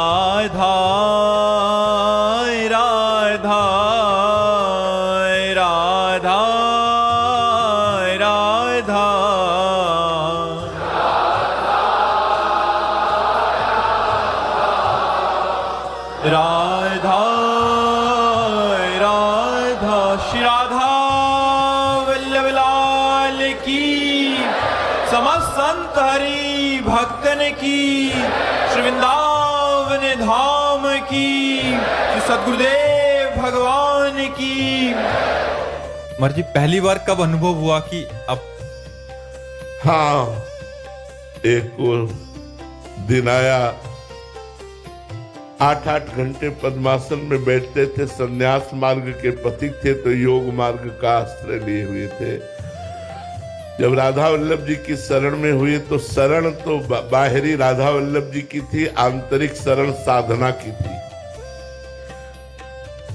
राधा राधा राधा राधा राधा राधा। श्री राधा वल्लभ लाल की, समस्त संत हरि भक्तन की, श्री वृंदावन धाम की, श्री सद्गुरुदेव भगवान की। मर्जी पहली बार कब अनुभव हुआ कि अब? हाँ, एक दिन आया, 8-8 घंटे पद्मासन में बैठते थे, संन्यास मार्ग के पथिक थे तो योग मार्ग का आश्रय लिए हुए थे। जब राधा वल्लभ जी की शरण में हुए तो शरण तो बाहरी राधा वल्लभ जी की थी, आंतरिक शरण साधना की थी।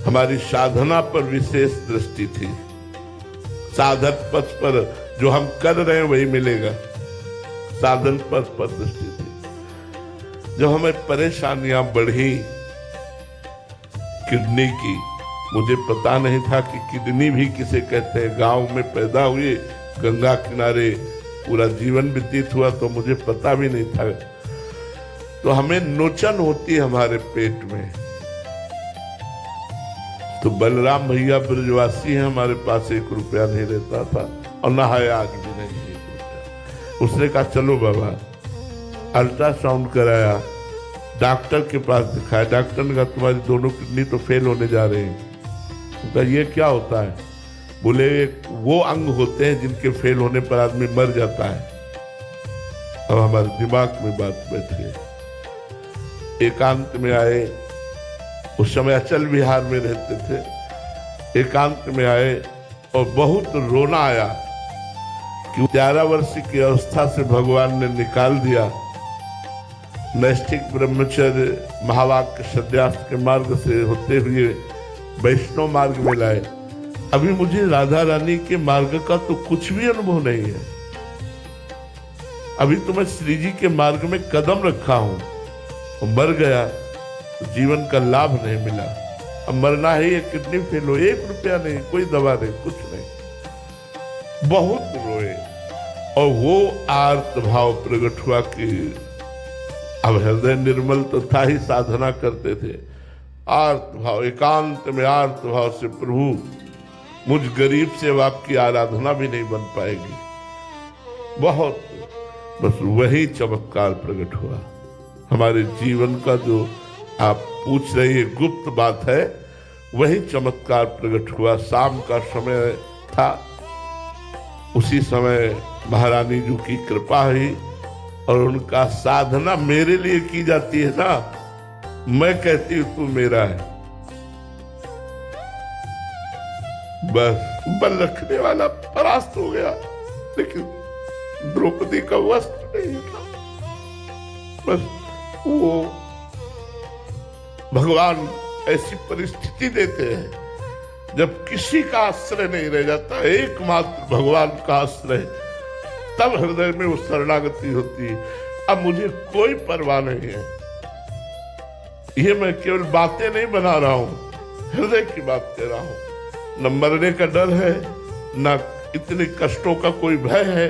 हमारी साधना पर विशेष दृष्टि थी। साधक पथ पर जो हम कर रहे हैं वही मिलेगा, साधन पथ पर दृष्टि थी। जब हमें परेशानियां बढ़ी किडनी की, मुझे पता नहीं था कि किडनी भी किसे कहते हैं। गांव में पैदा हुए, गंगा किनारे पूरा जीवन व्यतीत हुआ तो मुझे पता भी नहीं था। तो हमें नोचन होती है हमारे पेट में। तो बलराम भैया ब्रजवासी हैं, हमारे पास 1 रुपया नहीं रहता था और ना है आज भी नहीं 1 रुपया। उसने कहा चलो बाबा, अल्ट्रासाउंड कराया, डॉक्टर के पास दिखाया। डॉक्टर ने कहा तुम्हारी दोनों किडनी तो फेल होने जा रही हैं। तो ये क्या होता है? बोले वो अंग होते हैं जिनके फेल होने पर आदमी मर जाता है। अब हमारे दिमाग में बात बैठ गई। एकांत में आए, उस समय अचल विहार में रहते थे। एकांत में आए और बहुत रोना आया कि 11 वर्ष की अवस्था से भगवान ने निकाल दिया। नैष्ठिक ब्रह्मचर्य महावाक्य सन्यास के मार्ग से होते हुए वैष्णव मार्ग में लाए। अभी मुझे राधा रानी के मार्ग का तो कुछ भी अनुभव नहीं है। अभी तो मैं श्री जी के मार्ग में कदम रखा हूं। मर गया तो जीवन का लाभ नहीं मिला। अब मरना है, ये किडनी फेल हो, 1 रुपया नहीं, कोई दवा नहीं, कुछ नहीं। बहुत रोए और वो आर्त भाव प्रकट हुआ कि अब हृदय निर्मल तो था ही, साधना करते थे। आर्त भाव, एकांत में आर्त भाव से प्रभु मुझ गरीब से अब आपकी आराधना भी नहीं बन पाएगी। बहुत, बस वही चमत्कार प्रकट हुआ हमारे जीवन का। जो आप पूछ रही है गुप्त बात है, वही चमत्कार प्रकट हुआ। शाम का समय था, उसी समय महारानी जी की कृपा हुई और उनका साधना मेरे लिए की जाती है ना, मैं कहती हूं तू मेरा है। बस बल रखने वाला परास्त हो गया, लेकिन द्रौपदी का वस्त्र नहीं था। बस वो भगवान ऐसी परिस्थिति देते हैं जब किसी का आश्रय नहीं रह जाता, एकमात्र भगवान का आश्रय, तब हृदय में वो शरणागति होती है। अब मुझे कोई परवाह नहीं है। ये मैं केवल बातें नहीं बना रहा हूं, हृदय की बात कह रहा हूं। न मरने का डर है, न इतने कष्टों का कोई भय है,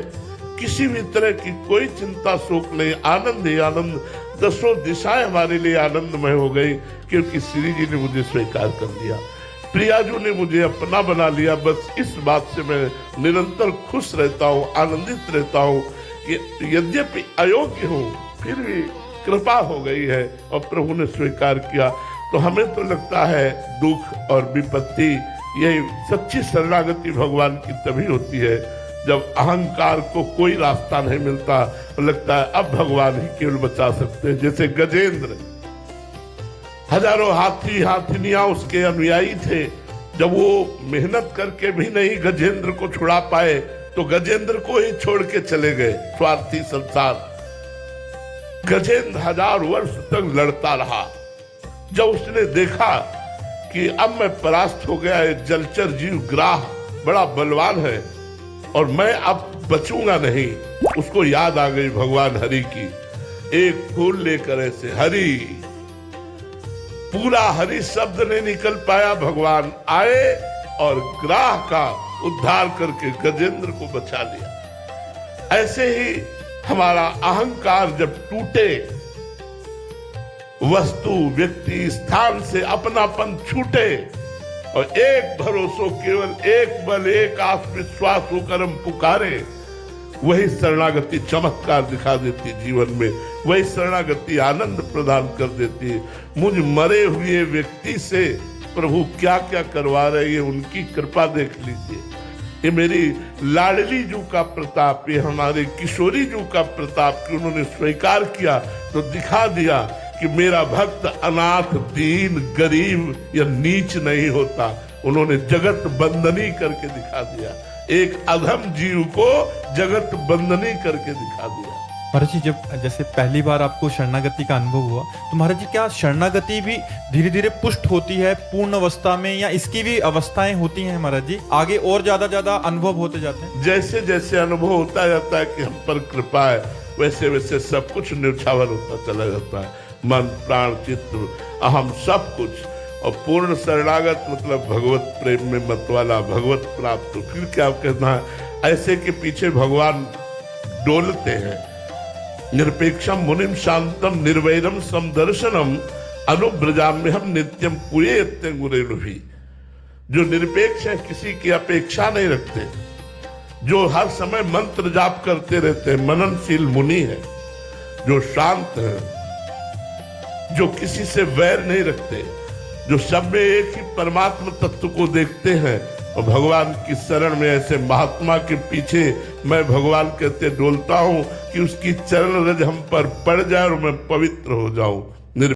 किसी भी तरह की कोई चिंता शोक नहीं। आनंद ही आनंद, 10 दिशाएं हमारे लिए आनंदमय हो गई, क्योंकि श्री जी ने मुझे स्वीकार कर लिया, प्रियाजू ने मुझे अपना बना लिया। बस इस बात से मैं निरंतर खुश रहता हूँ, आनंदित रहता हूँ कि यद्यपि अयोग्य हूँ फिर भी कृपा हो गई है और प्रभु ने स्वीकार किया। तो हमें तो लगता है दुख और विपत्ति, यही सच्ची शरणागति भगवान की तभी होती है जब अहंकार को कोई रास्ता नहीं मिलता, तो लगता है अब भगवान ही केवल बचा सकते हैं। जैसे गजेंद्र, हजारों हाथी हाथिनियां उसके अनुयायी थे, जब वो मेहनत करके भी नहीं गजेंद्र को छुड़ा पाए तो गजेंद्र को ही छोड़ के चले गए स्वार्थी संसार। गजेंद्र 1000 वर्ष तक लड़ता रहा। जब उसने देखा कि अब मैं परास्त हो गया, जलचर जीव ग्राह बड़ा बलवान है और मैं अब बचूंगा नहीं, उसको याद आ गई भगवान हरि की। एक फूल लेकर ऐसे हरि पूरा हरि शब्द नहीं निकल पाया, भगवान आए और ग्राह का उद्धार करके गजेंद्र को बचा लिया। ऐसे ही हमारा अहंकार जब टूटे, वस्तु व्यक्ति स्थान से अपनापन छूटे और एक भरोसो केवल एक बल एक आत्मविश्वास होकर हम पुकारे, वही शरणागति चमत्कार दिखा देती जीवन में, वही शरणागति आनंद प्रदान कर देती है। मुझ मरे हुए व्यक्ति से प्रभु क्या क्या करवा रहे हैं, उनकी कृपा देख लीजिए। ये मेरी लाडली जू का प्रताप, ये हमारे किशोरी जू का प्रताप कि उन्होंने स्वीकार किया तो दिखा दिया कि मेरा भक्त अनाथ, दीन, गरीब या नीच नहीं होता। उन्होंने जगत बंदनी करके दिखा दिया, एक अधम जीव को जगत बंदनी करके दिखा दिया। महाराज जी, जब जैसे पहली बार आपको शरणागति का अनुभव हुआ तो महाराज जी क्या शरणागति भी धीरे धीरे पुष्ट होती है पूर्ण अवस्था में, या इसकी भी अवस्थाएं होती हैं महाराज जी, आगे और ज्यादा अनुभव होते जाते हैं? जैसे जैसे अनुभव होता जाता है कि हम पर कृपा है, वैसे वैसे सब कुछ न्यौछावर होता चला जाता है। मन, प्राण, चित्त, अहम, सब कुछ। और पूर्ण शरणागत मतलब भगवत प्रेम में मतवाला, भगवत प्राप्त। तो फिर क्या कहना है, ऐसे के पीछे भगवान डोलते हैं। निरपेक्षम मुनिम शांतम निर्वैरम समदर्शनम अनुब्रजाम्यहम नित्यम पुयेत्य गुरेणु भी। जो निरपेक्ष है, किसी की अपेक्षा नहीं रखते, जो हर समय मंत्र जाप करते रहते हैं, मननशील मुनि है, जो शांत है, जो किसी से वैर नहीं रखते, जो सब में एक ही परमात्मा तत्व को देखते हैं। और भगवान की शरण में ऐसे महात्मा के पीछे मैं, भगवान कहते, डोलता हूं कि उसकी चरण रज हम पर पड़ जाए और मैं पवित्र हो जाऊं।